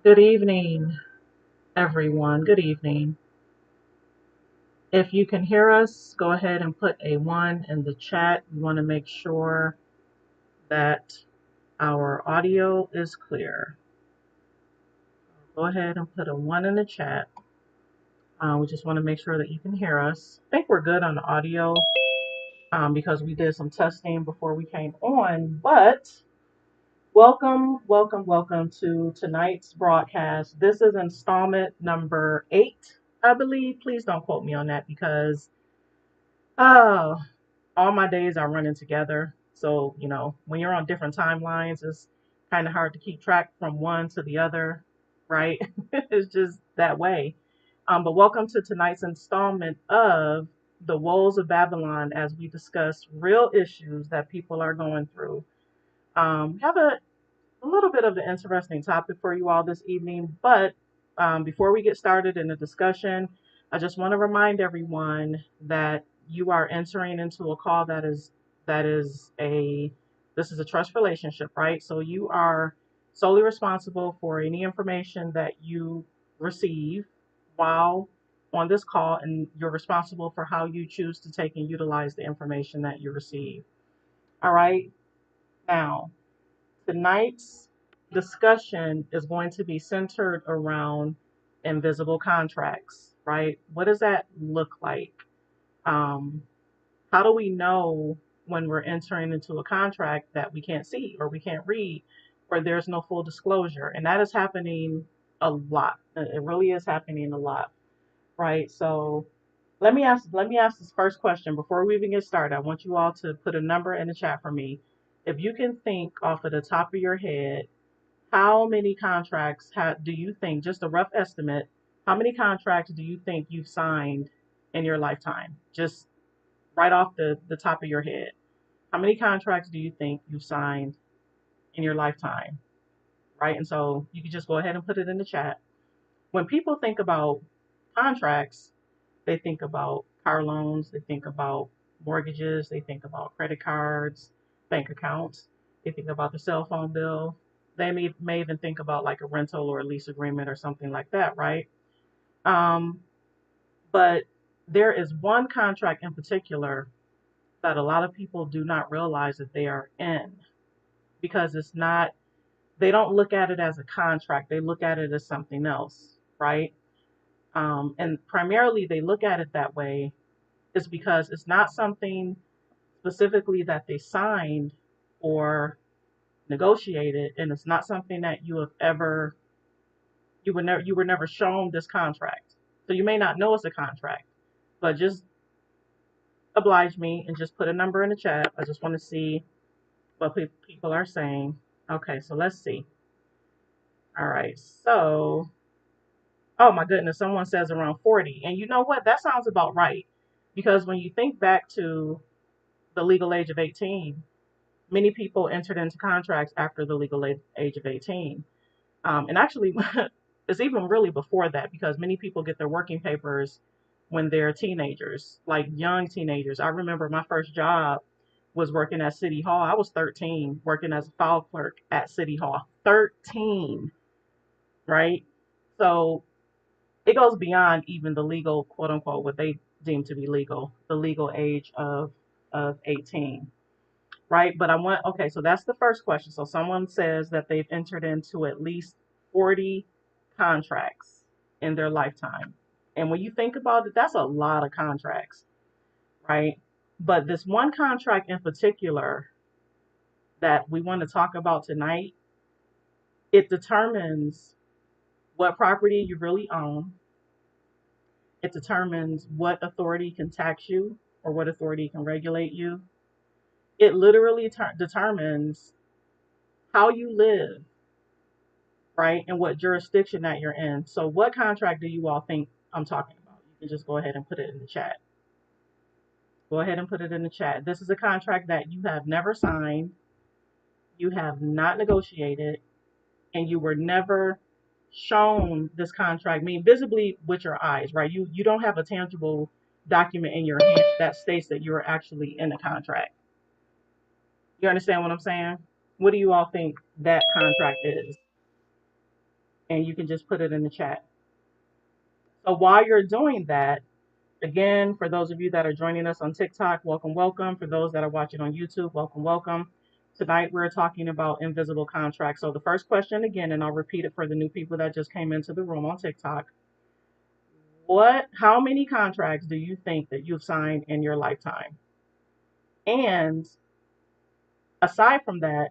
Good evening, everyone. Good evening. If you can hear us, go ahead and put a one in the chat. We want to make sure that our audio is clear. Go ahead and put a one in the chat. We just want to make sure that you can hear us. I think we're good on the audio because we did some testing before we came on. But welcome to tonight's broadcast. This is installment number 8, I believe. Please don't quote me on that because uh, all my days are running together. So, when you're on different timelines, it's kind of hard to keep track from one to the other, right? It's just that way. But welcome to tonight's installment of the Woes of Babylon as we discuss real issues that people are going through. Have a little bit of an interesting topic for you all this evening, but before we get started in the discussion, I just want to remind everyone that you are entering into a call that is a this is a trust relationship, right? So you are solely responsible for any information that you receive while on this call, and you're responsible for how you choose to take and utilize the information that you receive. All right, now tonight's discussion is going to be centered around invisible contracts, right? What does that look like? Um, how do we know when we're entering into a contract that we can't see or we can't read or there's no full disclosure? And that is happening a lot. It really is happening a lot, right? So let me ask this first question before we even get started. I want you all to put a number in the chat for me. If you can think off of the top of your head, how many contracts do you think, just a rough estimate, how many contracts do you think you've signed in your lifetime? Just right off the top of your head. How many contracts do you think you've signed in your lifetime? Right? And so you can just go ahead and put it in the chat. When people think about contracts, they think about car loans, they think about mortgages, they think about credit cards, bank accounts, they think about the cell phone bill. They may even think about like a rental or a lease agreement or something like that, right? Um, but there is one contract in particular that a lot of people do not realize that they are in because it's not, they don't look at it as a contract, they look at it as something else, right? And primarily they look at it that way is because it's not something specifically that they signed or negotiated, and it's not something that you were never shown this contract. So you may not know it's a contract, but just oblige me and just put a number in the chat. I just want to see what people are saying. Okay, so let's see. All right, so oh my goodness, someone says around 40, and you know what? That sounds about right because when you think back to the legal age of 18, many people entered into contracts after the legal age of 18. And actually, it's even really before that because many people get their working papers when they're teenagers, like young teenagers. I remember my first job was working at City Hall. I was 13, working as a file clerk at City Hall. 13, right? So it goes beyond even the legal, quote unquote, what they deem to be legal, the legal age of 18. Right? But okay, so that's the first question. So someone says that they've entered into at least 40 contracts in their lifetime. And when you think about it, that's a lot of contracts, right? But this one contract in particular that we want to talk about tonight, it determines what property you really own. It determines what authority can tax you or what authority can regulate you. It literally determines how you live, right? And what jurisdiction that you're in. So what contract do you all think I'm talking about? You can just go ahead and put it in the chat. Go ahead and put it in the chat. This is a contract that you have never signed, you have not negotiated, and you were never shown this contract, I mean visibly with your eyes, right? You don't have a tangible document in your hand that states that you're actually in a contract. You understand what I'm saying? What do you all think that contract is? and you can just put it in the chat. So while you're doing that, again, for those of you that are joining us on TikTok, welcome, welcome. For those that are watching on YouTube, welcome, welcome. Tonight we're talking about invisible contracts. So the first question again, and I'll repeat it for the new people that just came into the room on TikTok. How many contracts do you think that you've signed in your lifetime? And aside from that,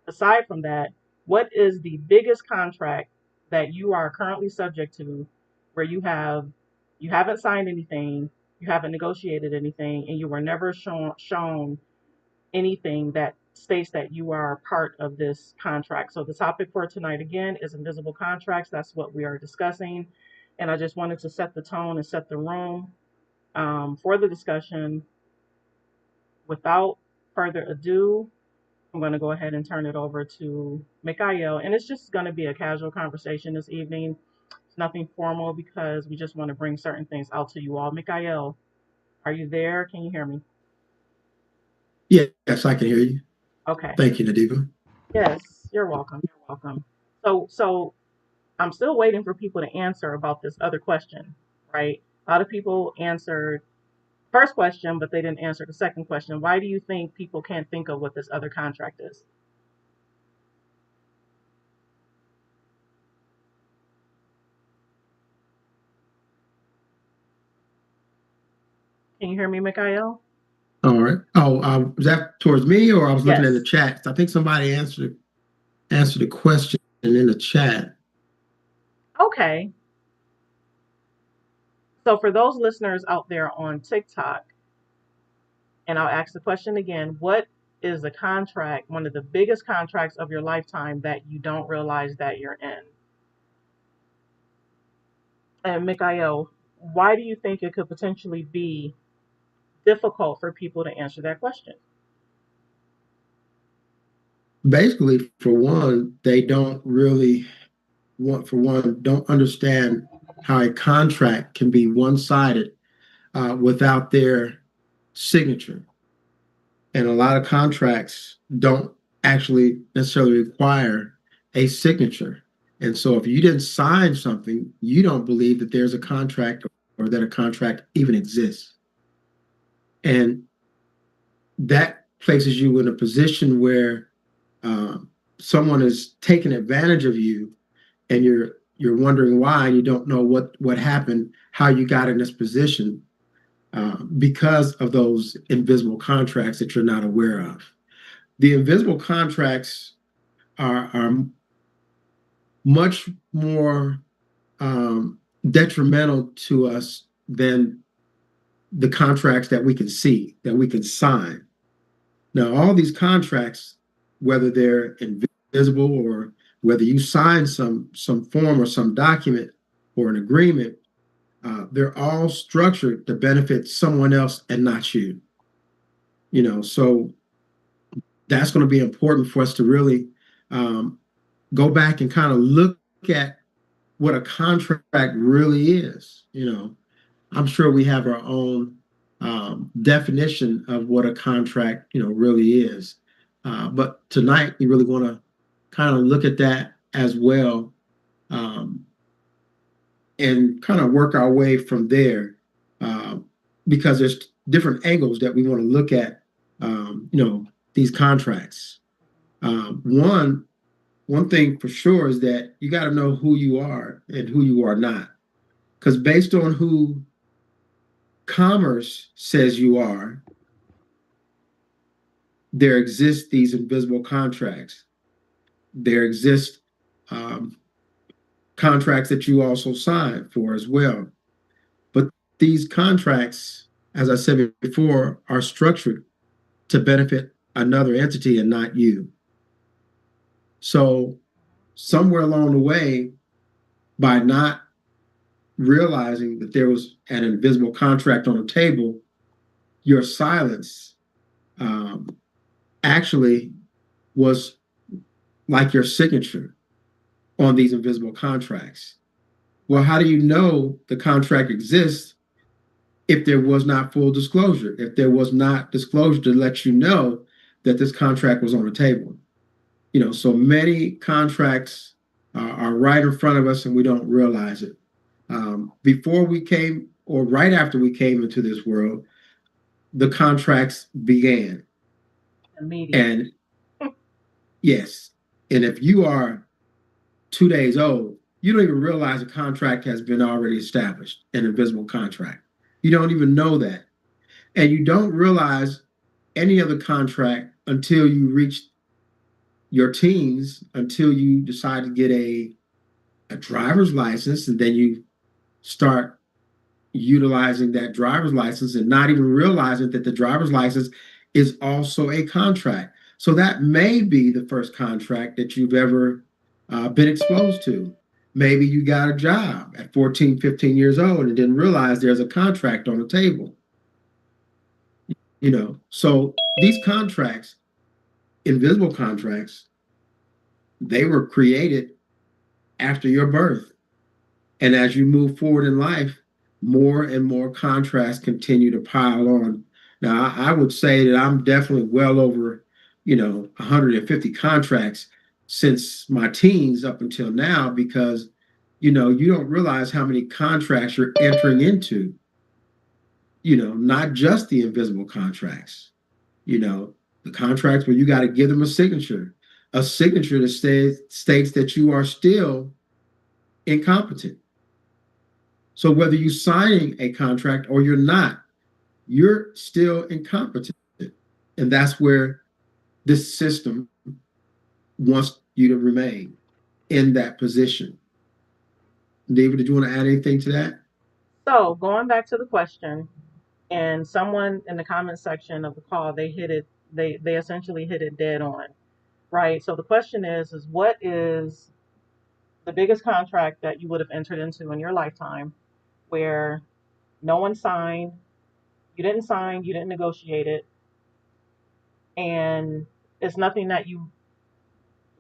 aside from that, what is the biggest contract that you are currently subject to where you haven't signed anything, you haven't negotiated anything, and you were never shown anything that states that you are part of this contract? So the topic for tonight again is invisible contracts. That's what we are discussing. And I just wanted to set the tone and set the room for the discussion. Without further ado, I'm going to go ahead and turn it over to Mikael. And it's just going to be a casual conversation this evening. It's nothing formal because we just want to bring certain things out to you all. Mikael, are you there? Can you hear me? Yes, I can hear you. Okay. Thank you, Nadiva. Yes, you're welcome. You're welcome. So I'm still waiting for people to answer about this other question, right? A lot of people answered first question, but they didn't answer the second question. Why do you think people can't think of what this other contract is? Can you hear me, Mikael? All right. Oh, was that towards me, or I was looking in the Yes. chat? I think somebody answered the question in the chat. Okay. So for those listeners out there on TikTok, and I'll ask the question again, what is the contract, one of the biggest contracts of your lifetime that you don't realize that you're in? And Mikael, why do you think it could potentially be difficult for people to answer that question? Basically, for one, they don't really don't understand how a contract can be one-sided without their signature. And a lot of contracts don't actually necessarily require a signature. And so if you didn't sign something, you don't believe that there's a contract or that a contract even exists. And that places you in a position where uh, someone is taking advantage of you, and you're wondering why, and you don't know what happened, how you got in this position, because of those invisible contracts that you're not aware of. The invisible contracts are much more detrimental to us than the contracts that we can see, that we can sign. Now, all these contracts, whether they're invisible or whether you sign some form or some document or an agreement, they're all structured to benefit someone else and not you. So that's going to be important for us to really go back and kind of look at what a contract really is. I'm sure we have our own definition of what a contract, really is. But tonight, we really want to kind of look at that as well, um, and kind of work our way from there, because there's different angles that we want to look at, these contracts. One thing for sure is that you got to know who you are and who you are not, because based on who commerce says you are, there exist these invisible contracts. There exist contracts that you also sign for as well. But these contracts, as I said before, are structured to benefit another entity and not you. So somewhere along the way, by not realizing that there was an invisible contract on the table, your silence actually was like your signature on these invisible contracts. Well, how do you know the contract exists if there was not full disclosure, if there was not disclosure to let you know that this contract was on the table? So many contracts are right in front of us and we don't realize it. Before we came, or right after we came into this world, the contracts began. Immediately. And yes, and if you are 2 days old, you don't even realize a contract has been already established, an invisible contract. You don't even know that. And you don't realize any other contract until you reach your teens, until you decide to get a driver's license, and then you start utilizing that driver's license and not even realizing that the driver's license is also a contract. So that may be the first contract that you've ever been exposed to. Maybe you got a job at 14, 15 years old and didn't realize there's a contract on the table. So these contracts, invisible contracts, they were created after your birth. And as you move forward in life, more and more contracts continue to pile on. Now, I would say that I'm definitely well over, 150 contracts since my teens up until now, because, you don't realize how many contracts you're entering into, not just the invisible contracts, the contracts where you got to give them a signature that states that you are still incompetent. So whether you're signing a contract or you're not, you're still incompetent. And that's where this system wants you to remain in that position. David, did you want to add anything to that? So going back to the question, and someone in the comment section of the call, they hit it. They essentially hit it dead on, right? So the question is what is the biggest contract that you would have entered into in your lifetime, where no one signed, you didn't sign, you didn't negotiate it, and it's nothing that you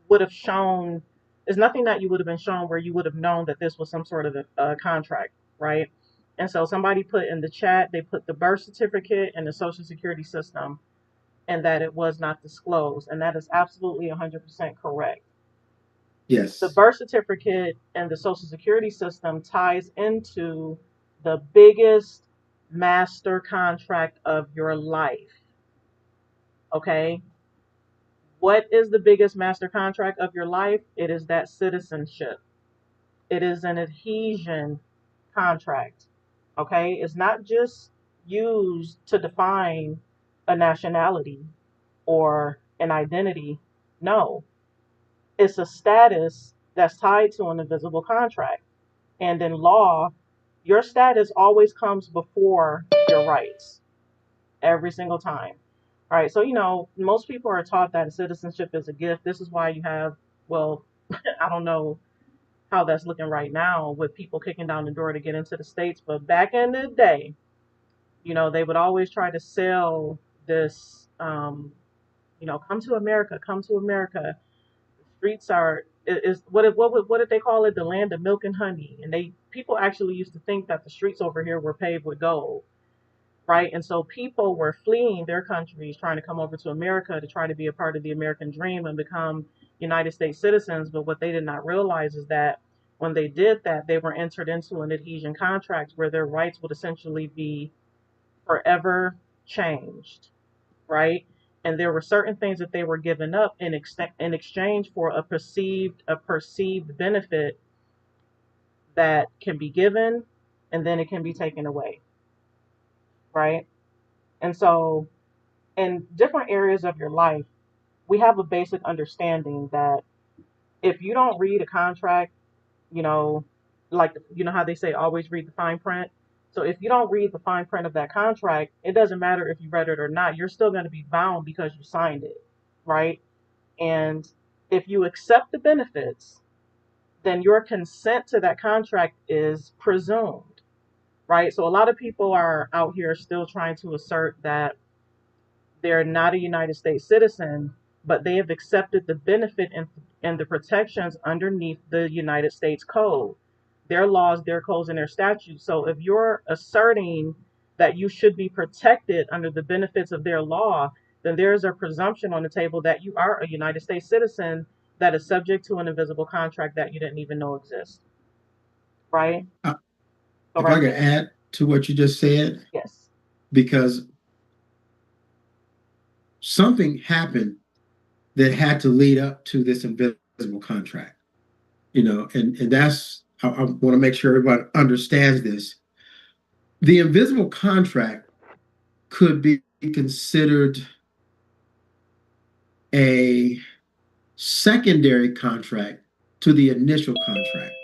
would have shown. It's nothing that you would have been shown where you would have known that this was some sort of a contract, right? And so somebody put in the chat, they put the birth certificate and the social security system, and that it was not disclosed. And that is absolutely 100% correct. The Yes. birth certificate and the social security system ties into the biggest master contract of your life. Okay? What is the biggest master contract of your life? It is that citizenship. It is an adhesion contract. Okay? It's not just used to define a nationality or an identity. No, it's a status that's tied to an invisible contract. And in law, your status always comes before your rights every single time. All right, so most people are taught that citizenship is a gift. This is why you have, well, I don't know how that's looking right now with people kicking down the door to get into the States, but back in the day, they would always try to sell this, come to America, come to America. The streets are is what did they call it? The land of milk and honey. And they people actually used to think that the streets over here were paved with gold, right? And so people were fleeing their countries, trying to come over to America to try to be a part of the American dream and become United States citizens. But what they did not realize is that when they did that, they were entered into an adhesion contract where their rights would essentially be forever changed, right? And there were certain things that they were giving up in exchange for a perceived benefit that can be given and then it can be taken away, right? And so in different areas of your life, we have a basic understanding that if you don't read a contract, you know, like how they say always read the fine print. So if you don't read the fine print of that contract, it doesn't matter if you read it or not. You're still going to be bound because you signed it, right? And if you accept the benefits, then your consent to that contract is presumed, right? So a lot of people are out here still trying to assert that they're not a United States citizen, but they have accepted the benefit and the protections underneath the United States Code, their laws, their codes, and their statutes. So if you're asserting that you should be protected under the benefits of their law, then there's a presumption on the table that you are a United States citizen that is subject to an invisible contract that you didn't even know exists, right? Uh, Go if right I could ahead. add to what you just said, Yes. because something happened that had to lead up to this invisible contract, and that's, I want to make sure everybody understands this. The invisible contract could be considered a secondary contract to the initial contract.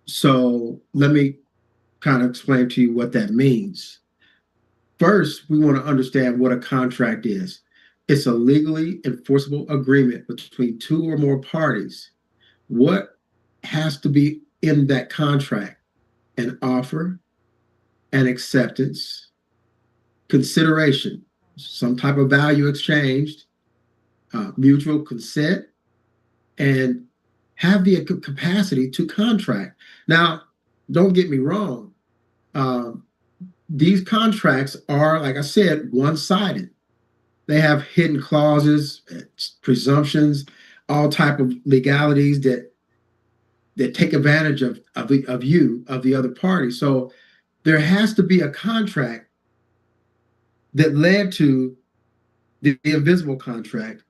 So let me kind of explain to you what that means. First, we want to understand what a contract is. It's a legally enforceable agreement between two or more parties. What has to be in that contract? An offer, an acceptance, consideration, some type of value exchanged, mutual consent, and have the capacity to contract. Now, don't get me wrong. Um, these contracts are, like I said, one-sided. They have hidden clauses, presumptions, all type of legalities that take advantage of you, of the other party. So there has to be a contract that led to the invisible contract,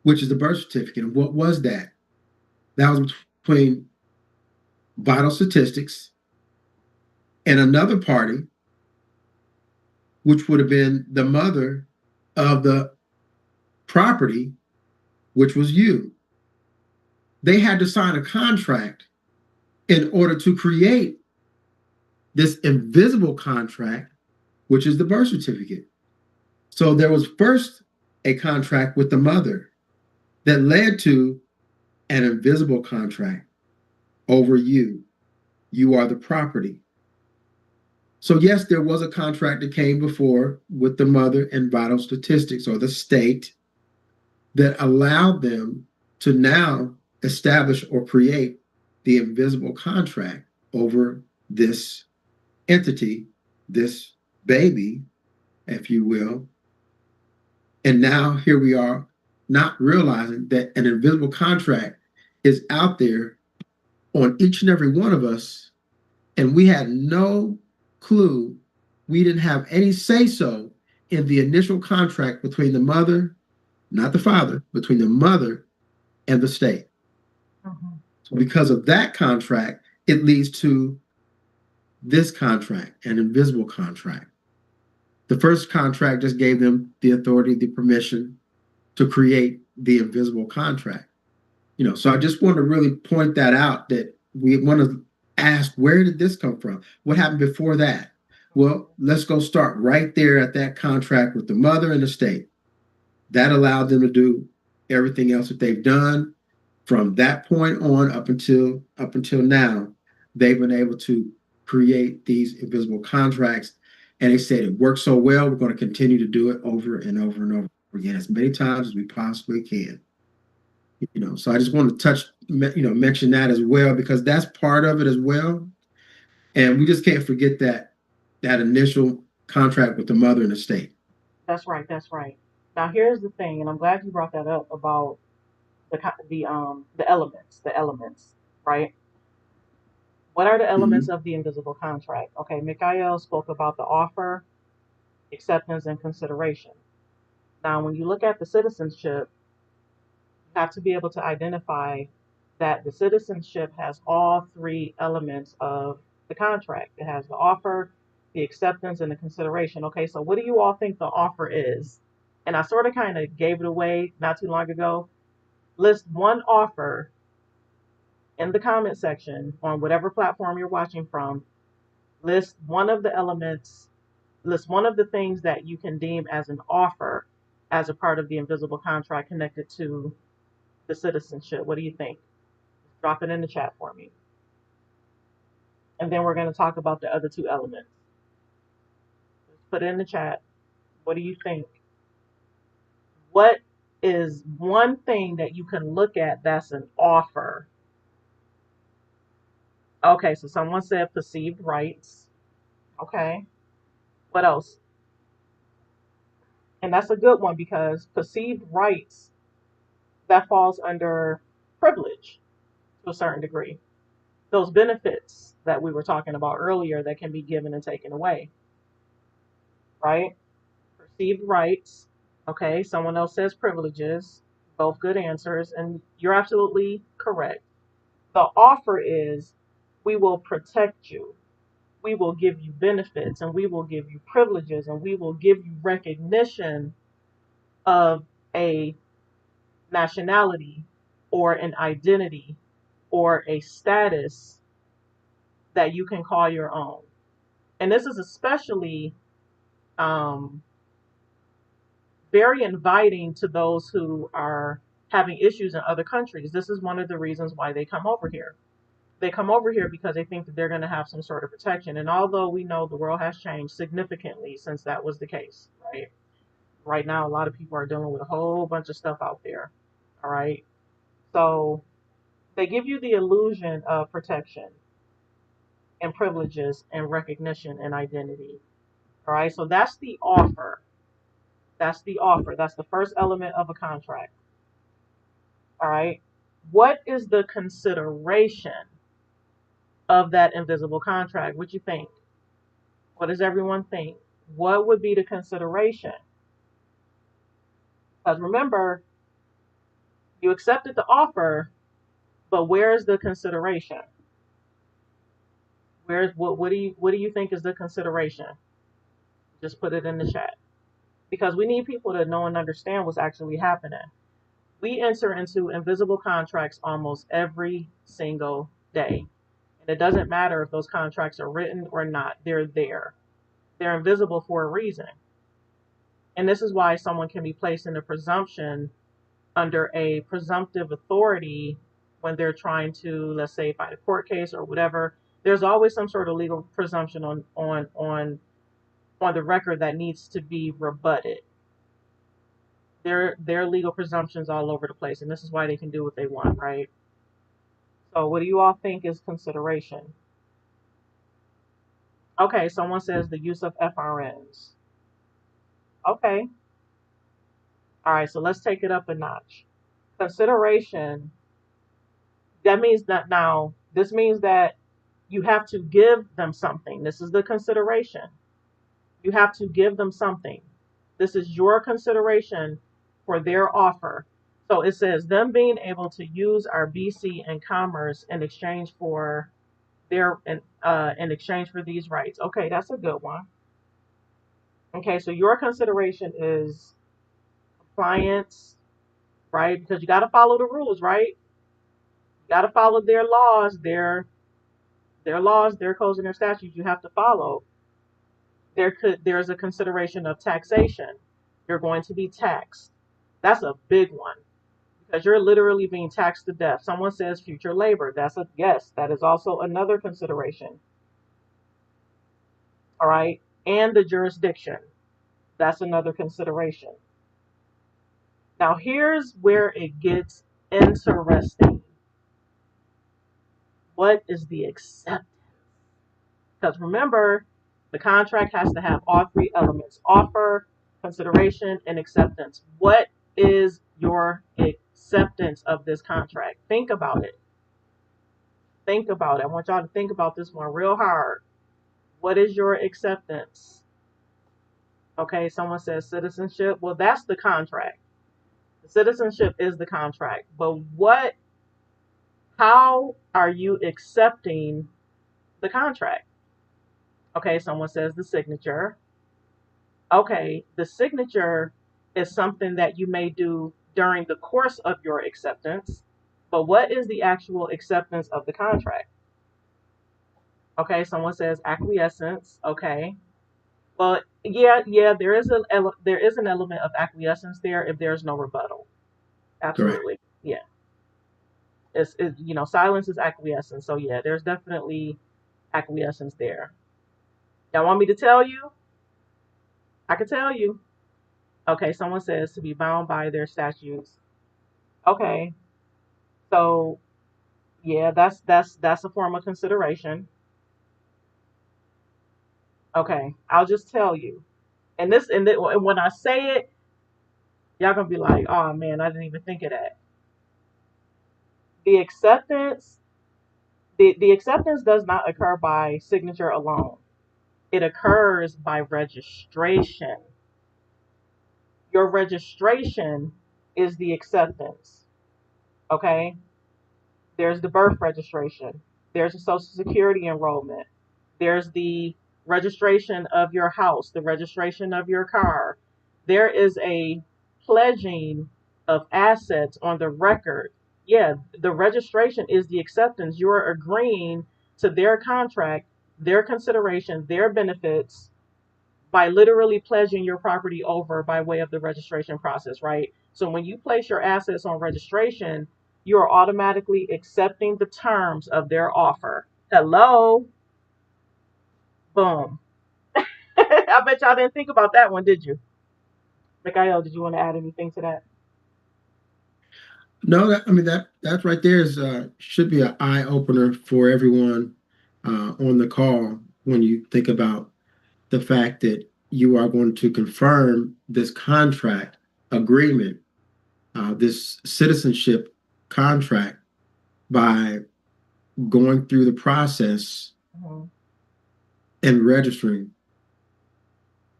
which is the birth certificate. And what was that? That was between vital statistics and another party, which would have been the mother of the property, which was you. They had to sign a contract in order to create this invisible contract, which is the birth certificate. So there was first a contract with the mother that led to an invisible contract over you. You are the property. So, yes, there was a contract that came before with the mother and vital statistics, or the state, that allowed them to now establish or create the invisible contract over this entity, this baby, if you will. And now here we are, not realizing that an invisible contract is out there on each and every one of us, and we had no clue. We didn't have any say so in the initial contract between the mother, not the father, between the mother and the state. Mhm. So because of that contract, it leads to this contract, an invisible contract. The first contract just gave them the authority, the permission to create the invisible contract. So I just want to really point that out, that we want to ask, where did this come from? What happened before that? Well, let's go start right there at that contract with the mother and the state. That allowed them to do everything else that they've done from that point on up until now. They've been able to create these invisible contracts, and they said it works so well, we're going to continue to do it over and over and over again, as many times as we possibly can. So I just want to mention that as well, because that's part of it as well. And we just can't forget that initial contract with the mother and the state. That's right. That's right. Now here's the thing, and I'm glad you brought that up about the elements, right? What are the elements Mm-hmm. of the invisible contract? Okay, Mikhail spoke about the offer, acceptance, and consideration. Now, when you look at the citizenship, you have to be able to identify that the citizenship has all three elements of the contract. It has the offer, the acceptance, and the consideration. Okay, so what do you all think the offer is? And I sort of kind of gave it away not too long ago. List one offer in the comment section on whatever platform you're watching from. List one of the elements, list one of the things that you can deem as an offer as a part of the invisible contract connected to the citizenship. What do you think? Drop it in the chat for me. And then we're going to talk about the other two elements. Just put it in the chat. What do you think? What is one thing that you can look at that's an offer? Okay, so someone said perceived rights. Okay. What else? And that's a good one because perceived rights that falls under privilege to a certain degree. Those benefits that we were talking about earlier that can be given and taken away, right? Perceived rights. Okay, someone else says privileges. Both good answers, and you're absolutely correct. The offer is we will protect you, we will give you benefits, and we will give you privileges, and we will give you recognition of a nationality or an identity or a status that you can call your own. And this is especially um, very inviting to those who are having issues in other countries. This is one of the reasons why they come over here. They come over here because they think that they're going to have some sort of protection. And although we know the world has changed significantly since that was the case, right? Right now, a lot of people are dealing with a whole bunch of stuff out there. All right. So they give you the illusion of protection and privileges and recognition and identity. All right. So that's the offer. That's the offer. That's the first element of a contract. All right. What is the consideration of that invisible contract? What you think? What does everyone think? What would be the consideration? Because remember, you accepted the offer, but where's the consideration? Where's what do you think is the consideration? Just put it in the chat. Because we need people to know and understand what's actually happening. We enter into invisible contracts almost every single day. And it doesn't matter if those contracts are written or not, they're there. They're invisible for a reason. And this is why someone can be placed in a presumption under a presumptive authority when they're trying to, let's say, fight a court case or whatever. There's always some sort of legal presumption on the record that needs to be rebutted. There are legal presumptions all over the place, and this is why they can do what they want, right? So what do you all think is consideration? Okay, someone says the use of FRNs. Okay. All right, so let's take it up a notch. Consideration, that means that now, this means that you have to give them something. This is the consideration. You have to give them something. This is your consideration for their offer. So it says them being able to use our BC and commerce in exchange for in exchange for these rights. Okay, that's a good one. Okay, so your consideration is compliance, right? Because you got to follow the rules, right? You got to follow their laws, their laws, their codes, and their statutes. You have to follow. There's a consideration of taxation. You're going to be taxed. That's a big one because you're literally being taxed to death. Someone says future labor. That's a yes. That is also another consideration. All right, and the jurisdiction. That's another consideration. Now here's where it gets interesting. What is the acceptance? Because remember, the contract has to have all three elements: offer, consideration, and acceptance. What is your acceptance of this contract? Think about it. Think about it. I want y'all to think about this one real hard. What is your acceptance? Okay, someone says citizenship. Well, that's the contract. The citizenship is the contract. But how are you accepting the contract? Okay, someone says the signature. Okay, the signature is something that you may do during the course of your acceptance, but what is the actual acceptance of the contract? Okay, someone says acquiescence. Okay, well, yeah, there is an element of acquiescence there if there's no rebuttal. Correct. Absolutely, yeah. Silence is acquiescence. So yeah, there's definitely acquiescence there. Y'all want me to tell you? I can tell you. Okay, someone says to be bound by their statutes. Okay, so yeah, that's a form of consideration. Okay, I'll just tell you. And when I say it, y'all gonna be like, "Oh man, I didn't even think of that." The acceptance, the acceptance does not occur by signature alone. It occurs by registration. Your registration is the acceptance. Okay? There's the birth registration. There's a social security enrollment. There's the registration of your house, the registration of your car. There is a pledging of assets on the record. Yeah, the registration is the acceptance. You're agreeing to their contract, their consideration, their benefits by literally pledging your property over by way of the registration process, right? So when you place your assets on registration, you are automatically accepting the terms of their offer. Hello? Boom. I bet y'all didn't think about that one, did you? Mikhail, did you want to add anything to that? No, I mean that right there is should be an eye opener for everyone on the call when you think about the fact that you are going to confirm this contract agreement, this citizenship contract by going through the process Mm-hmm. and registering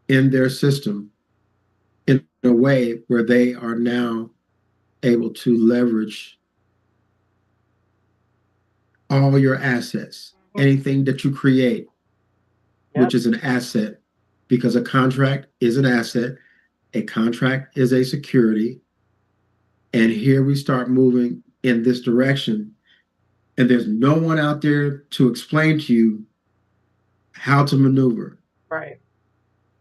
in their system in a way where they are now able to leverage all your assets, Mm-hmm. anything that you create, which Yep. is an asset, because a contract is an asset, a contract is a security. And here we start moving in this direction. And there's no one out there to explain to you how to maneuver, Right.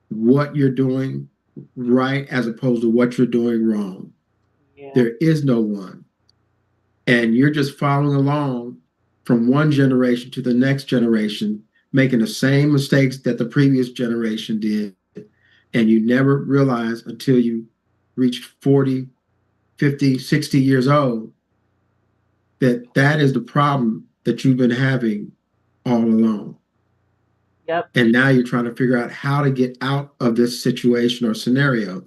what you're doing right as opposed to what you're doing wrong. Yeah. There is no one. And you're just following along from one generation to the next generation, making the same mistakes that the previous generation did. And you never realize until you reach 40, 50, 60 years old that that is the problem that you've been having all along. Yep. And now you're trying to figure out how to get out of this situation or scenario.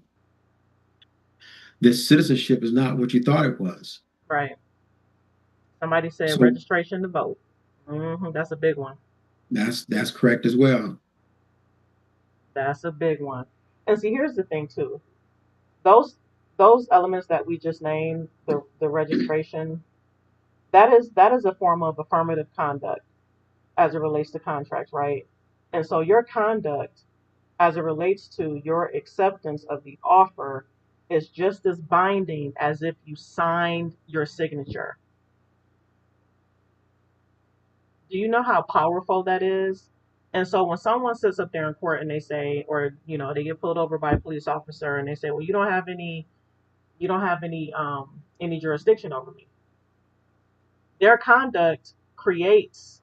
This citizenship is not what you thought it was. Right. Somebody said So registration to vote. That's a big one. that's correct as well. That's a big one. And see, here's the thing too. Those those elements that we just named, the registration, that is a form of affirmative conduct as it relates to contracts, right? And so your conduct as it relates to your acceptance of the offer is just as binding as if you signed your signature. Do you know how powerful that is? And so when someone sits up there in court and they say, or they get pulled over by a police officer and they say, well, you don't have any jurisdiction over me. Their conduct creates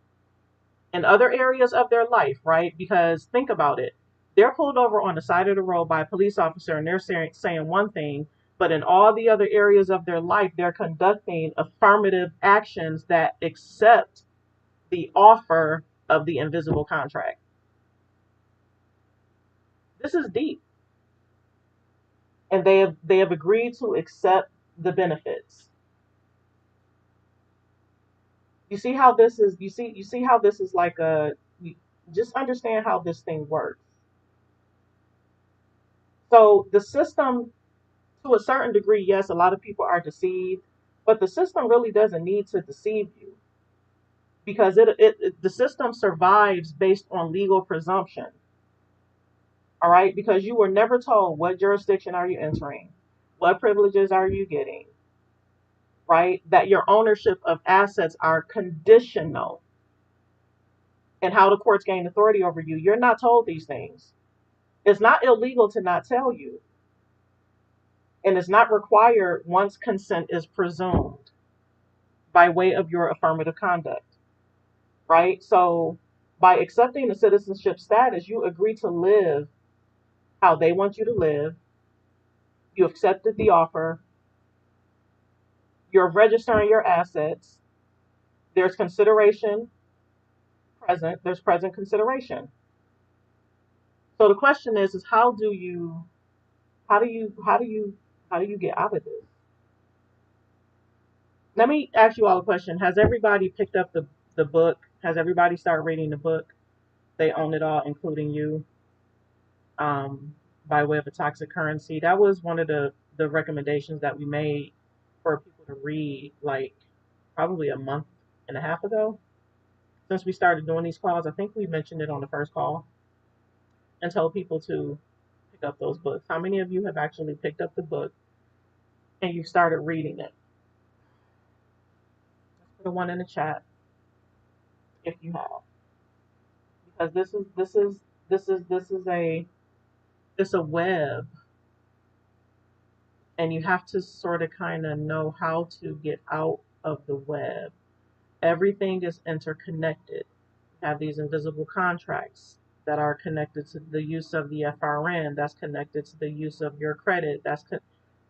in other areas of their life, right? Because think about it. They're pulled over on the side of the road by a police officer and they're saying one thing, but in all the other areas of their life, they're conducting affirmative actions that accept the offer of the invisible contract. This is deep. And they have agreed to accept the benefits. You see how this is like just understand how this thing works. So the system, to a certain degree, yes, a lot of people are deceived, but the system really doesn't need to deceive you because the system survives based on legal presumption. All right, because you were never told what jurisdiction are you entering, what privileges are you getting, right? That your ownership of assets are conditional and how the courts gain authority over you. You're not told these things. It's not illegal to not tell you, and it's not required once consent is presumed by way of your affirmative conduct, right? So by accepting the citizenship status, you agree to live how they want you to live. You accepted the offer. You're registering your assets. There's consideration present. There's present consideration. So the question is how do you get out of this? Let me ask you all a question. Has everybody picked up the book? Has everybody started reading the book? They own it all, including you, by way of a toxic currency. That was one of the recommendations that we made for people to read, like probably a month and a half ago. Since we started doing these calls, I think we mentioned it on the first call and told people to pick up those books. How many of you have actually picked up the book and you started reading it? Let's put a one in the chat if you have, because this is a it's a web, and you have to sort of kind of know how to get out of the web. Everything is interconnected. You have these invisible contracts that are connected to the use of the FRN, that's connected to the use of your credit.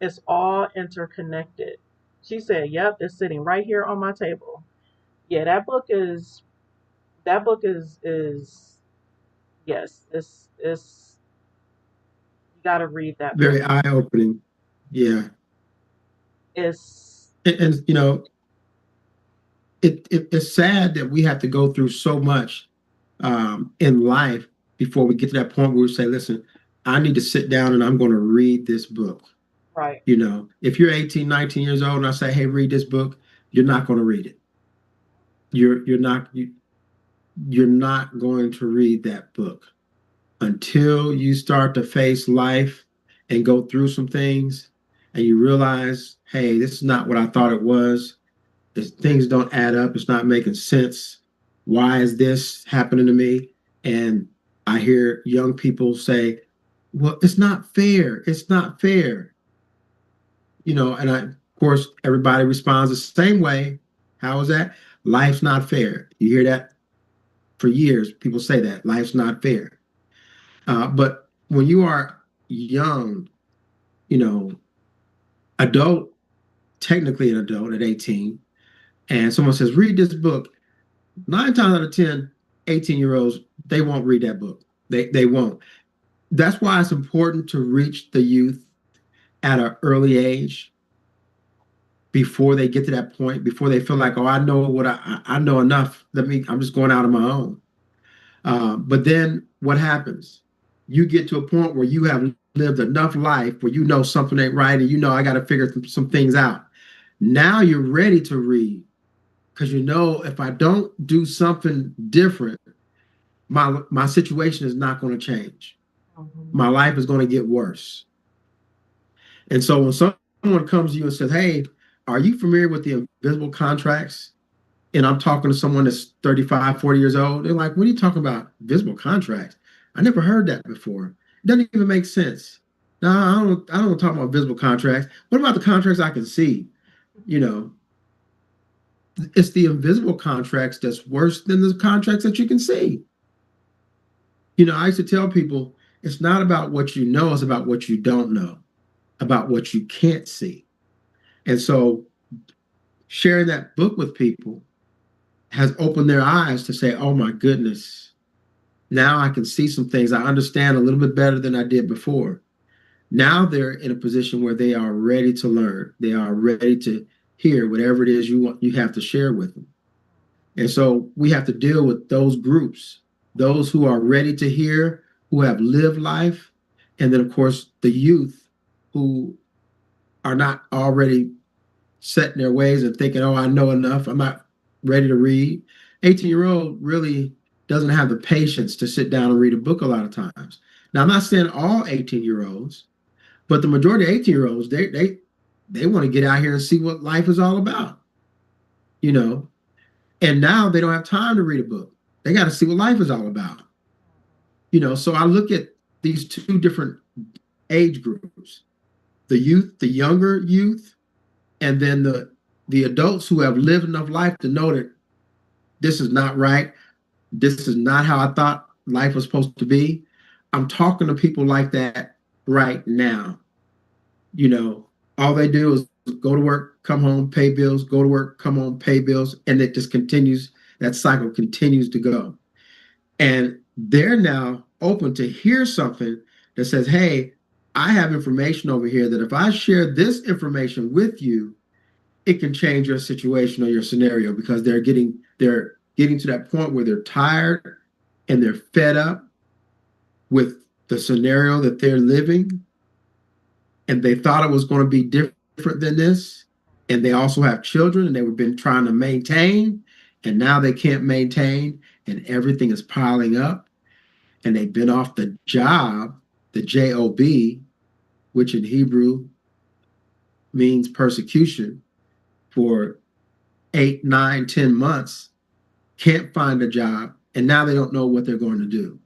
It's all interconnected. She said, "Yep, it's sitting right here on my table." Yeah, that book is yes, it's you got to read that book. Very eye-opening. Yeah. It's And it's sad that we have to go through so much in life before we get to that point where we say, listen, I need to sit down and I'm going to read this book. right. If you're 18, 19 years old and I say, hey, read this book, you're not going to read it. You're not going to read that book until you start to face life and go through some things and you realize, hey, this is not what I thought it was. Things don't add up. It's not making sense. Why is this happening to me? And I hear young people say, well, it's not fair. It's not fair. Of course, everybody responds the same way. How is that? Life's not fair. You hear that for years. People say that life's not fair. But when you are young, you know, adult, technically an adult at 18, and someone says, read this book, 9 times out of 10, 18-year-olds, they won't read that book. They won't. That's why it's important to reach the youth at an early age before they get to that point, before they feel like, oh, I know what I know enough. I'm just going out on my own. But then what happens? You get to a point where you have lived enough life where you know something ain't right and I got to figure some things out. Now you're ready to read because if I don't do something different, my situation is not going to change. Mhm. My life is going to get worse. And so when someone comes to you and says, hey, are you familiar with the invisible contracts? And I'm talking to someone that's 35, 40 years old. They're like, what are you talking about? Invisible contracts? I never heard that before. It doesn't even make sense. No, I don't talk about visible contracts. What about the contracts I can see? You know, it's the invisible contracts that's worse than the contracts that you can see. I used to tell people it's not about what you know, it's about what you don't know, about what you can't see. And so sharing that book with people has opened their eyes to say, oh my goodness, now I can see some things. I understand a little bit better than I did before. Now they're in a position where they are ready to learn. They are ready to hear whatever it is you have to share with them. And so we have to deal with those groups, those who are ready to hear, who have lived life, and then, of course, the youth who are not already set in their ways and thinking, oh, I know enough. I'm not ready to read. 18-year-old really doesn't have the patience to sit down and read a book a lot of times. Now, I'm not saying all 18-year-olds, but the majority of 18-year-olds, they want to get out here and see what life is all about, you know. And now they don't have time to read a book. They got to see what life is all about. So I look at these two different age groups, the youth, the younger youth, and then the adults who have lived enough life to know that this is not right. This is not how I thought life was supposed to be. I'm talking to people like that right now. You know, all they do is go to work, come home, pay bills, go to work, come home, pay bills, and it just continues. That cycle continues to go. And they're now open to hear something that says, hey, I have information over here that if I share this information with you, it can change your situation or your scenario because they're getting to that point where they're tired and they're fed up with the scenario that they're living, and they thought it was going to be different than this. And they also have children and they've been trying to maintain, and now they can't maintain, and everything is piling up. And they've been off the job, the job, which in Hebrew means persecution, for 8, 9, 10 months, can't find a job, and now they don't know what they're going to do.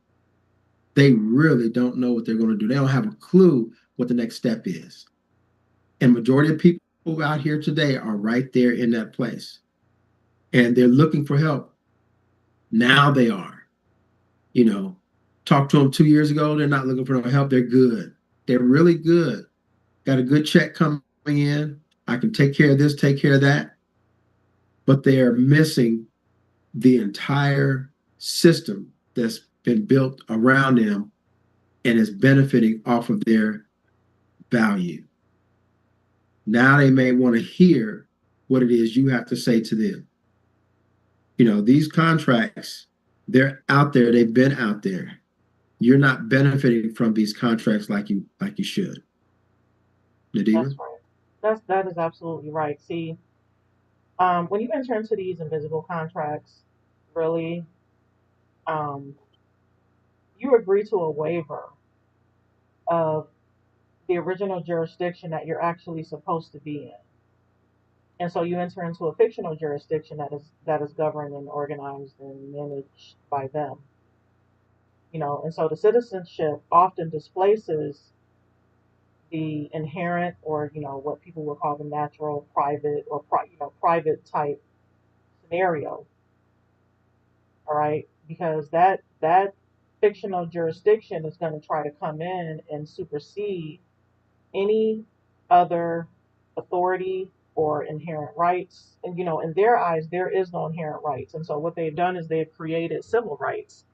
They really don't know what they're going to do. They don't have a clue what the next step is. And majority of people out here today are right there in that place. And they're looking for help. Now they are. You know, talk to them 2 years ago, they're not looking for no help. They're good. They're really good. Got a good check coming in. I can take care of this, take care of that. But they are missing the entire system that's been built around them and is benefiting off of their value. Now they may want to hear what it is you have to say to them. These contracts, they're out there, they've been out there. You're not benefiting from these contracts like you should. That's Nadiva? right. That is absolutely right. See, when you enter into these invisible contracts, really, um, you agree to a waiver of the original jurisdiction that you're actually supposed to be in. And so you enter into a fictional jurisdiction that is governed and organized and managed by them. And so the citizenship often displaces the inherent, or what people would call the natural private, or private type scenario. All right, because that fictional jurisdiction is going to try to come in and supersede any other authority or inherent rights. And in their eyes, there is no inherent rights. And so what they've done is they've created civil rights.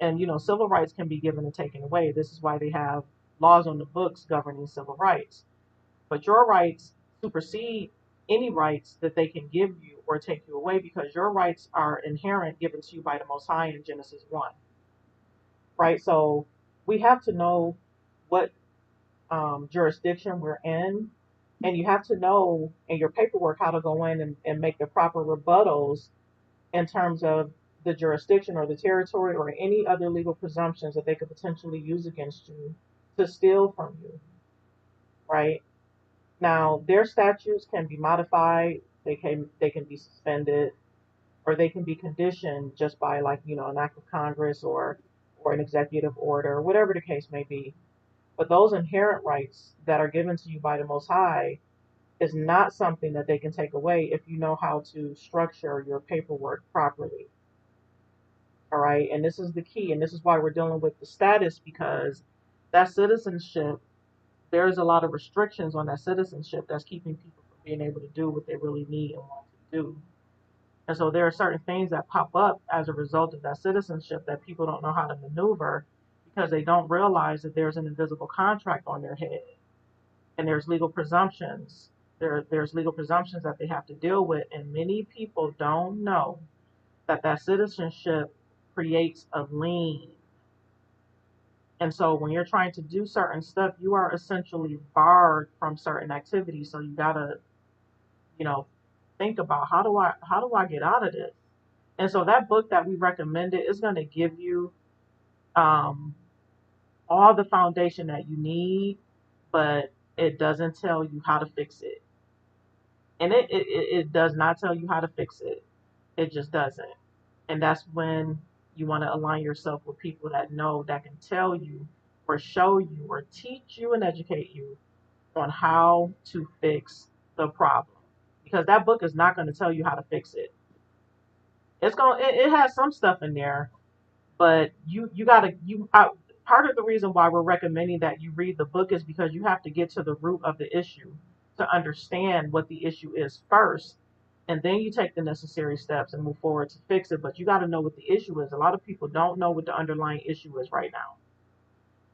And civil rights can be given and taken away. This is why they have laws on the books governing civil rights. But your rights supersede any rights that they can give you or take you away, because your rights are inherent, given to you by the Most High in Genesis 1. Right? So we have to know what jurisdiction we're in, and you have to know in your paperwork how to go in and make the proper rebuttals in terms of the jurisdiction or the territory or any other legal presumptions that they could potentially use against you to steal from you. Right? Now, their statutes can be modified, they can be suspended, or they can be conditioned just by, like, an act of Congress, or an executive order, whatever the case may be. But those inherent rights that are given to you by the Most High is not something that they can take away if you know how to structure your paperwork properly. All right. And this is the key. And this is why we're dealing with the status, because that citizenship, there's a lot of restrictions on that citizenship that's keeping people from being able to do what they really need and want to do. And so there are certain things that pop up as a result of that citizenship that people don't know how to maneuver, because they don't realize that there's an invisible contract on their head, and there's legal presumptions. There's legal presumptions that they have to deal with, and many people don't know that citizenship creates a lien. And so when you're trying to do certain stuff, you are essentially barred from certain activities. So you gotta, you know, think about, how do I get out of this? And so that book that we recommended is going to give you um, all the foundation that you need, but it doesn't tell you how to fix it. And it does not tell you how to fix it. It just doesn't. And that's when you want to align yourself with people that know, that can tell you or show you or teach you and educate you on how to fix the problem. Because that book is not going to tell you how to fix it. It has some stuff in there, but you gotta you part of the reason why we're recommending that you read the book is because you have to get to the root of the issue to understand what the issue is first, and then you take the necessary steps and move forward to fix it. But you got to know what the issue is. A lot of people don't know what the underlying issue is right now,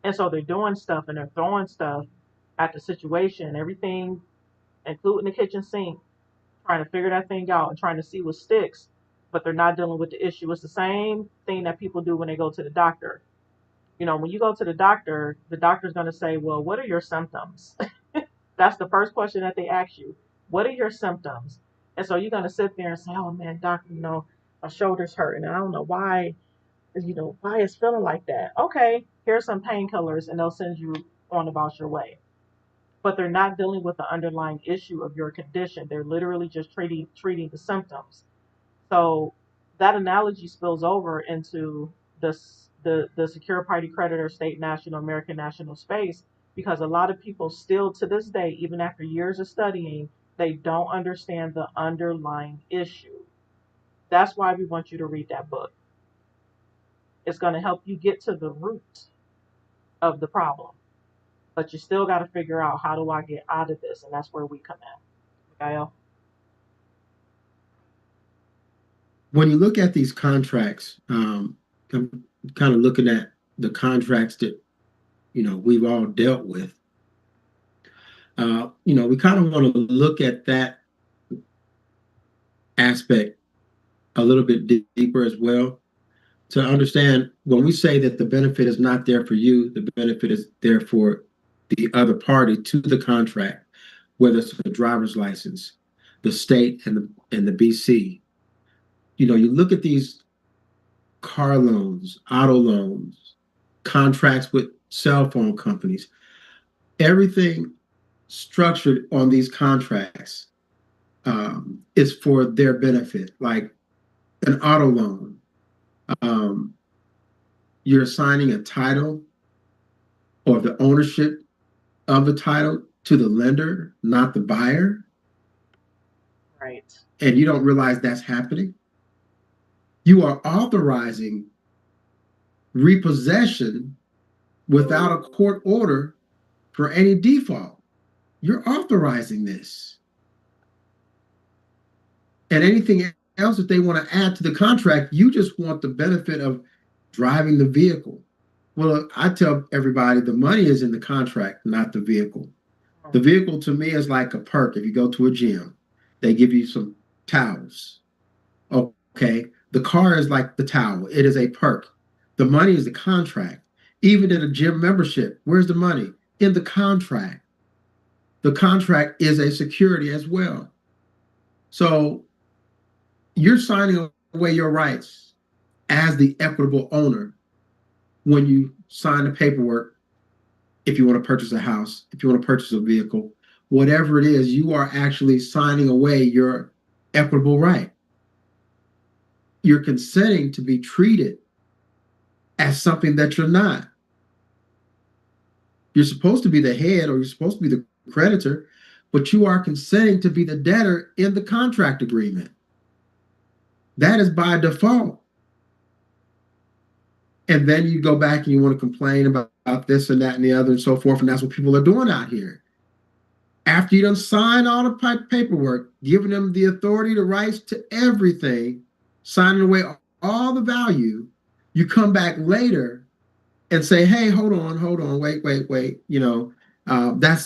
and so they're doing stuff and they're throwing stuff at the situation, everything, including the kitchen sink, trying to figure that thing out and trying to see what sticks, but they're not dealing with the issue. It's the same thing that people do when they go to the doctor. You know, when you go to the doctor's going to say, well, what are your symptoms? That's the first question that they ask you. What are your symptoms? And so you're going to sit there and say, oh man, doctor, my shoulder's hurting. And I don't know why, why it's feeling like that. Okay, here's some painkillers and they'll send you on about your way. But they're not dealing with the underlying issue of your condition. They're literally just treating the symptoms. So that analogy spills over into the secure party creditor, state national, American national space, because a lot of people still to this day, even after years of studying, they don't understand the underlying issue. That's why we want you to read that book. It's going to help you get to the root of the problem. But you still got to figure out, how do I get out of this? And that's where we come in. Gail? When you look at these contracts, I'm kind of looking at the contracts that we've all dealt with. We kind of want to look at that aspect a little bit deeper as well, to understand when we say that the benefit is not there for you, the benefit is there for the other party to the contract, whether it's the driver's license, the state, and the BC. You look at these car loans, auto loans, contracts with cell phone companies, everything structured on these contracts is for their benefit. Like an auto loan, you're assigning a title or the ownership of the title to the lender, not the buyer. Right. And you don't realize that's happening. You are authorizing repossession without a court order for any default. You're authorizing this. And anything else that they want to add to the contract, you just want the benefit of driving the vehicle. Well, I tell everybody the money is in the contract, not the vehicle. The vehicle to me is like a perk. If you go to a gym, they give you some towels. Okay. The car is like the towel. It is a perk. The money is the contract. Even in a gym membership, where's the money? In the contract. The contract is a security as well. So you're signing away your rights as the equitable owner when you sign the paperwork. If you want to purchase a house, if you want to purchase a vehicle, whatever it is, you are actually signing away your equitable right. You're consenting to be treated as something that you're not. You're supposed to be the head, or you're supposed to be the creditor, but you are consenting to be the debtor in the contract agreement. That is by default. And then you go back and you want to complain about this and that and the other and so forth. And that's what people are doing out here. After you done sign all the paperwork, giving them the authority, the rights to everything, signing away all the value, you come back later and say, hey, hold on, wait.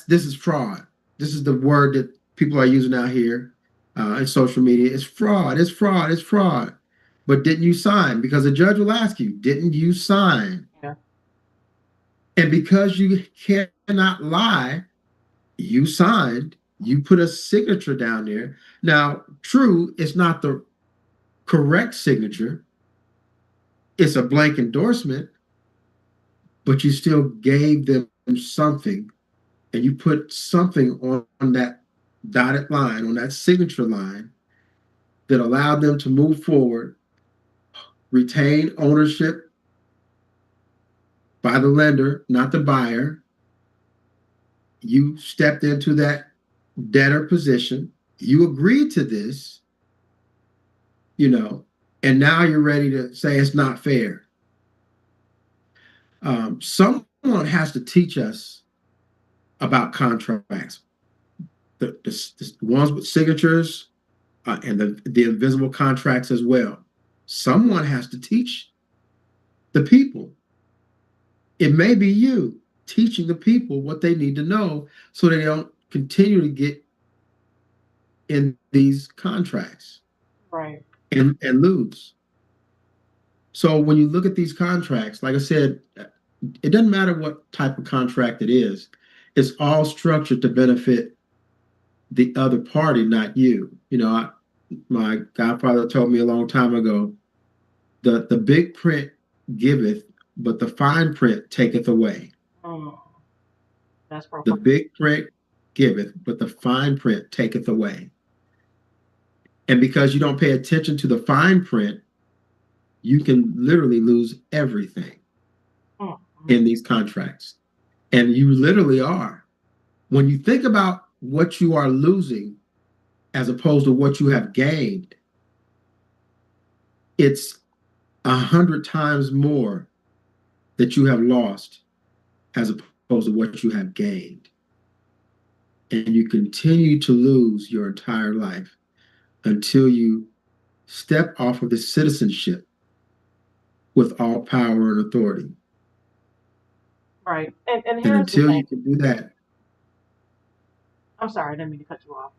This is fraud. This is the word that people are using out here in social media. It's fraud, it's fraud, it's fraud. But didn't you sign? Because the judge will ask you, didn't you sign? Yeah. And because you cannot lie, you signed, you put a signature down there. Now, true, it's not the correct signature. It's a blank endorsement, but you still gave them something, and you put something on that dotted line, on that signature line, that allowed them to move forward, retain ownership by the lender, not the buyer. You stepped into that debtor position. You agreed to this, and now you're ready to say it's not fair. Someone has to teach us about contracts, the ones with signatures and the invisible contracts as well. Someone has to teach the people. It may be you teaching the people what they need to know so they don't continue to get in these contracts Right. and lose. So when you look at these contracts, like I said, it doesn't matter what type of contract it is. It's all structured to benefit the other party, not you. My godfather told me a long time ago, the big print giveth, but the fine print taketh away. Mm, that's The profound. big print giveth, but the fine print taketh away. And because you don't pay attention to the fine print, you can literally lose everything Mm, mm, in these contracts. And you literally are. When you think about what you are losing as opposed to what you have gained, it's 100 times more that you have lost as opposed to what you have gained. And you continue to lose your entire life until you step off of the citizenship with all power and authority. right. And And here's the until thing. you can do that, I'm sorry, I didn't mean to cut you off.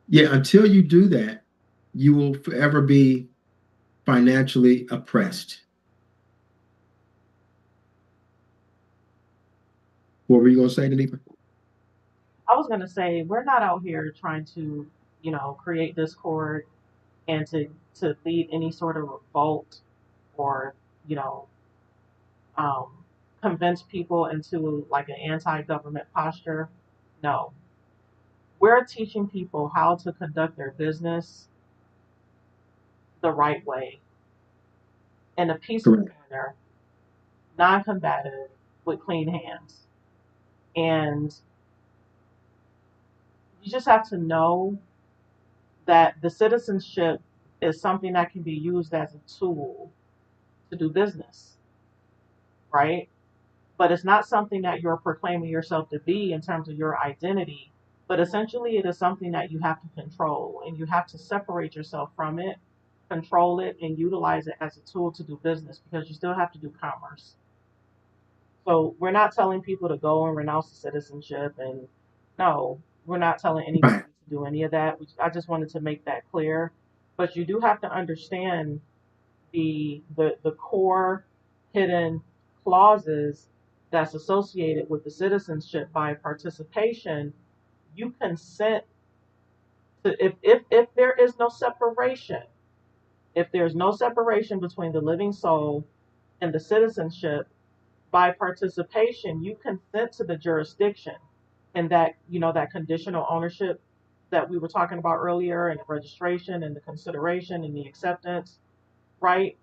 yeah, until you do that, you will forever be financially oppressed. What were you going to say, Danica? I was gonna say we're not out here trying to, create discord and to lead any sort of revolt or, you know, um, convince people into like an anti-government posture. No, we're teaching people how to conduct their business the right way in a peaceful Correct. manner, non-combative, with clean hands. And you just have to know that the citizenship is something that can be used as a tool to do business, right? But it's not something that you're proclaiming yourself to be in terms of your identity. But essentially, it is something that you have to control and you have to separate yourself from it, control it, and utilize it as a tool to do business because you still have to do commerce. So we're not telling people to go and renounce the citizenship. And no, we're not telling anybody Right. to do any of that. I just wanted to make that clear. But you do have to understand the core hidden clauses that's associated with the citizenship by participation. You consent to if there is no separation, if there's no separation between the living soul and the citizenship by participation, you consent to the jurisdiction and that that conditional ownership that we were talking about earlier, and the registration and the consideration and the acceptance, right?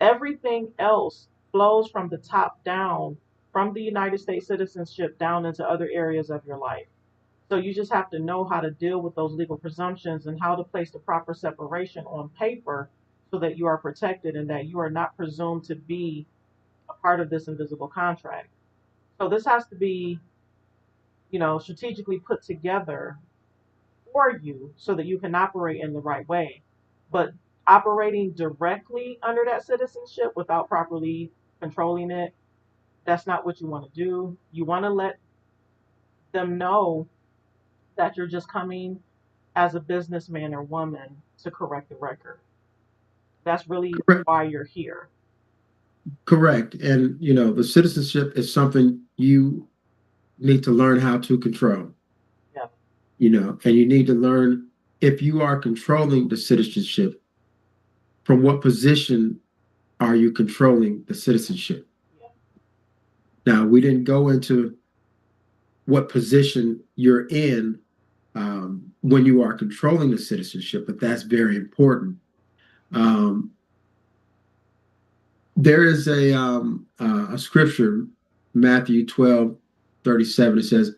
Everything else flows from the top down, from the United States citizenship down into other areas of your life. So you just have to know how to deal with those legal presumptions and how to place the proper separation on paper so that you are protected and that you are not presumed to be a part of this invisible contract. So this has to be, strategically put together for you so that you can operate in the right way. But operating directly under that citizenship without properly controlling it, that's not what you want to do. You want to let them know that you're just coming as a businessman or woman to correct the record. That's really Correct. why you're here. Correct. And, the citizenship is something you need to learn how to control, Yeah. and you need to learn if you are controlling the citizenship, from what position are you controlling the citizenship? Yeah. Now, we didn't go into what position you're in when you are controlling the citizenship, but that's very important. Um, there is a scripture, Matthew 12:37. It says,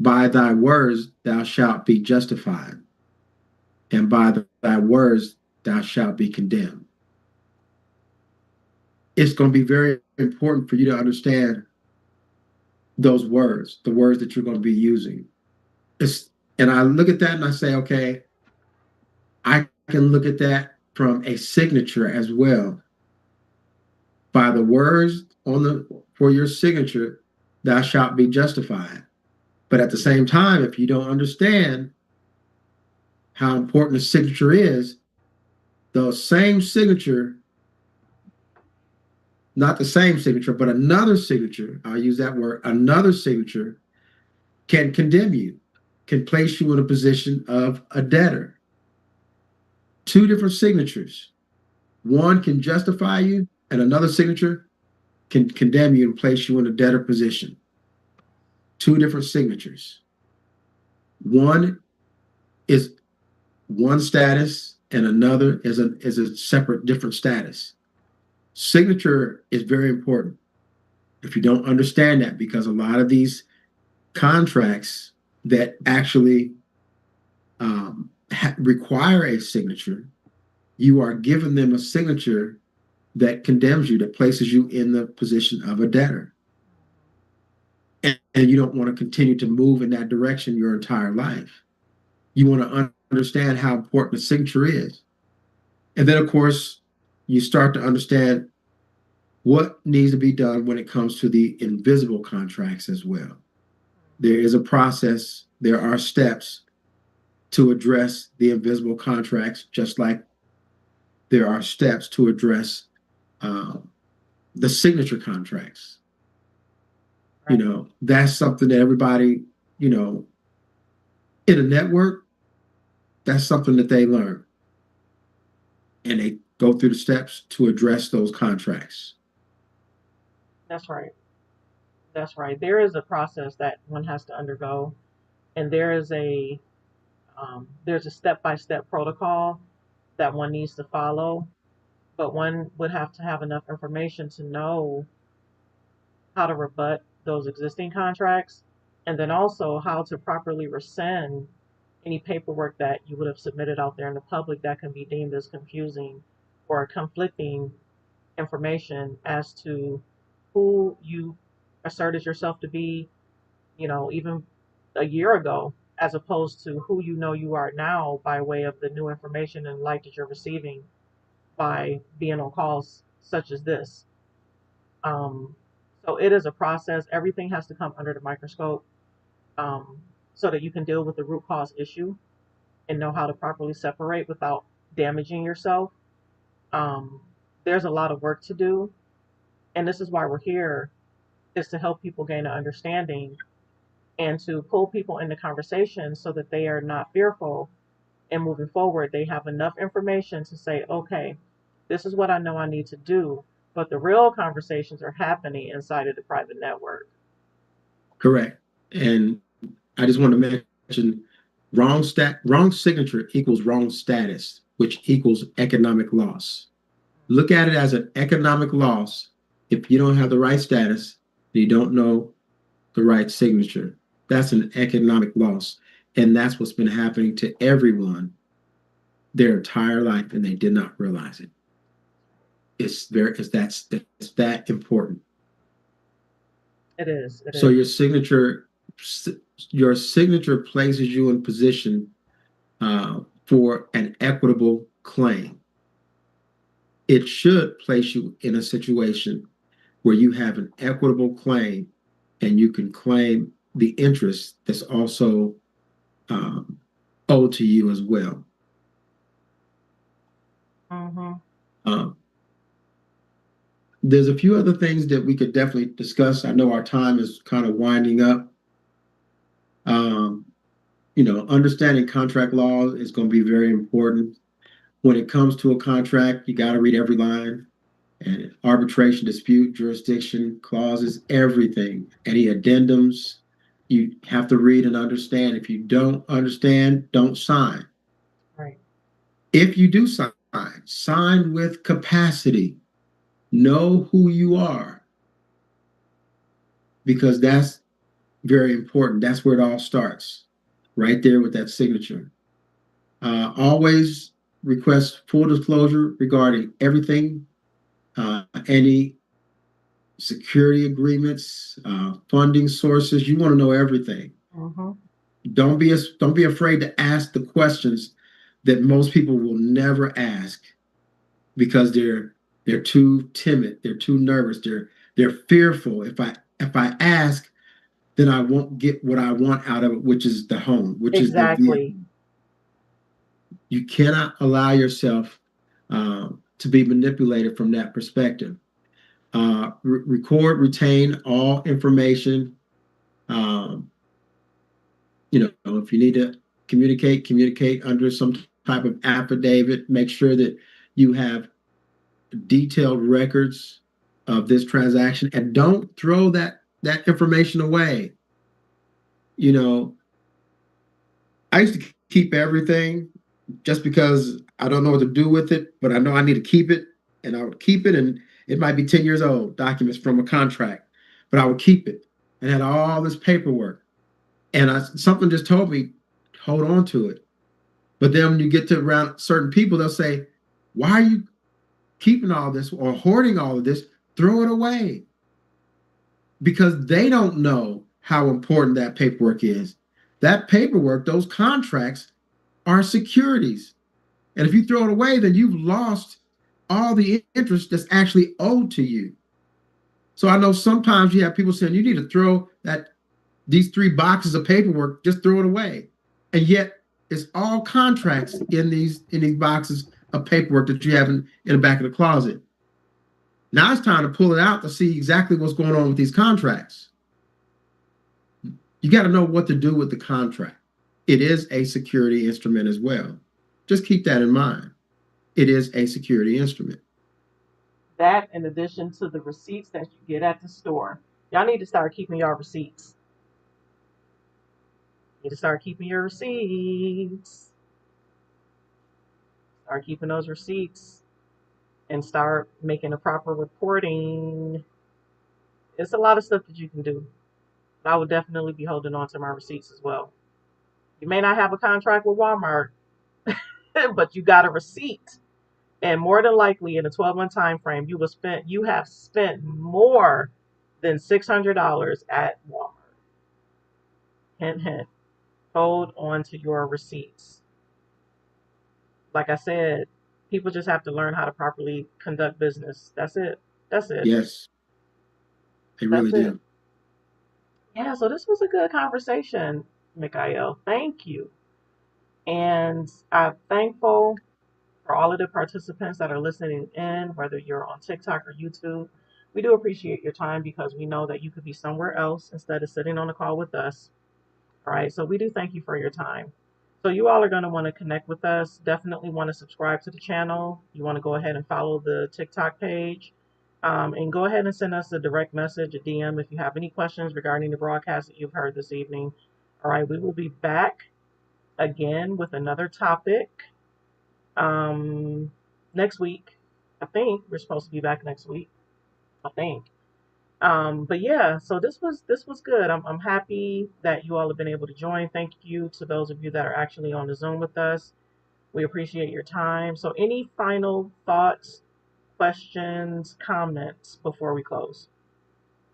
by thy words thou shalt be justified, and by thy words thou shalt be condemned. It's going to be very important for you to understand those words, the words that you're going to be using. It's, and I look at that and I say, okay, I can look at that from a signature as well. By the words on the for your signature, thou shalt be justified. But at the same time, if you don't understand how important the signature is, the same signature, not the same signature, but another signature, I'll use that word, another signature can condemn you, can place you in a position of a debtor. Two different signatures. One can justify you, and another signature can condemn you and place you in a debtor position. Two different signatures. One is one status, and another is a separate, different status. Signature is very important. If you don't understand that, because a lot of these contracts that actually require a signature, you are giving them a signature that condemns you, that places you in the position of a debtor. And you don't want to continue to move in that direction your entire life. You want to understand how important the signature is. And then, of course, you start to understand what needs to be done when it comes to the invisible contracts as well. There is a process, there are steps to address the invisible contracts, just like there are steps to address the signature contracts. Right. That's something that everybody, in a network, that's something that they learn. And they go through the steps to address those contracts. That's right. That's right. There is a process that one has to undergo, and there's a step-by-step protocol that one needs to follow. But one would have to have enough information to know how to rebut those existing contracts, and then also how to properly rescind any paperwork that you would have submitted out there in the public that can be deemed as confusing or conflicting information as to who you asserted yourself to be, even a year ago, as opposed to who you are now by way of the new information and light that you're receiving by being on calls such as this. Um, so it is a process. Everything has to come under the microscope, um, so that you can deal with the root cause issue and know how to properly separate without damaging yourself. Um, there's a lot of work to do, and this is why we're here, is to help people gain an understanding and to pull people into conversation so that they are not fearful, and moving forward, they have enough information to say, okay, this is what I know I need to do. But the real conversations are happening inside of the private network. Correct. And I just want to mention wrong signature equals wrong status, which equals economic loss. Look at it as an economic loss if you don't have the right status, you don't know the right signature. That's an economic loss. And that's what's been happening to everyone their entire life, and they did not realize it. It's that important. It is. So your signature places you in position for an equitable claim. It should place you in a situation where you have an equitable claim and you can claim the interest that's also owed to you as well. Mm-hmm. There's a few other things that we could definitely discuss. I know our time is kind of winding up. Understanding contract law is going to be very important. When it comes to a contract, you got to read every line. And arbitration, dispute, jurisdiction, clauses, everything. Any addendums, you have to read and understand. If you don't understand, don't sign. Right. If you do sign with capacity. Know who you are, because that's very important. That's where it all starts, right there with that signature. Always request full disclosure regarding everything, any security agreements, funding sources. You want to know everything. Mm-hmm. Don't be afraid to ask the questions that most people will never ask because they're too timid, they're too nervous, they're fearful. If I ask, then I won't get what I want out of it, which is the home, which is the Exactly. vehicle. You cannot allow yourself to be manipulated from that perspective. Record, retain all information. Um, if you need to communicate under some type of affidavit. Make sure that you have detailed records of this transaction, and don't throw that information away. You know, I used to keep everything just because I don't know what to do with it, but I know I need to keep it, and I would keep it, and it might be 10 years old, documents from a contract, but I would keep it and had all this paperwork. And something just told me, hold on to it. But then when you get to around certain people, they'll say, why are you keeping all this or hoarding all of this? Throw it away. Because they don't know how important that paperwork is. That paperwork, those contracts are securities. And if you throw it away, then you've lost all the interest that's actually owed to you. So I know sometimes you have people saying you need to throw these 3 boxes of paperwork, just throw it away. And yet it's all contracts in these boxes of paperwork that you have in the back of the closet. Now it's time to pull it out to see exactly what's going on with these contracts. You got to know what to do with the contract. It is a security instrument as well. Just keep that in mind. It is a security instrument. That in addition to the receipts that you get at the store. Y'all need to start keeping your receipts. You need to start keeping your receipts. Start keeping those receipts and start making a proper reporting. It's a lot of stuff that you can do. I would definitely be holding on to my receipts as well. You may not have a contract with Walmart, but you got a receipt. And more than likely in a 12-month time frame, you have spent more than $600 at Walmart. Hint hint. Hold on to your receipts. Like I said, people just have to learn how to properly conduct business. That's it. That's it. Yes, they really That's it. do. Yeah, so this was a good conversation, Mikhail. Thank you. And I'm thankful for all of the participants that are listening in, whether you're on TikTok or YouTube. We do appreciate your time because we know that you could be somewhere else instead of sitting on a call with us. All right, so we do thank you for your time. So you all are going to want to connect with us. Definitely want to subscribe to the channel. You want to go ahead and follow the TikTok page. And go ahead and send us a direct message, a DM, if you have any questions regarding the broadcast that you've heard this evening. All right, we will be back again with another topic next week. I think we're supposed to be back next week. I think. But yeah, so this was good. I'm happy that you all have been able to join. Thank you to those of you that are actually on the Zoom with us. We appreciate your time. So any final thoughts, questions, comments before we close?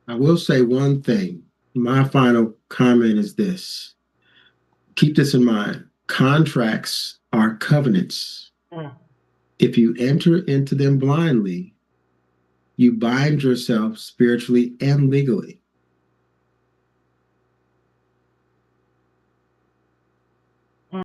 I will say one thing. My final comment is this. Keep this in mind. Contracts are covenants. Mm. If you enter into them blindly, you bind yourself spiritually and legally.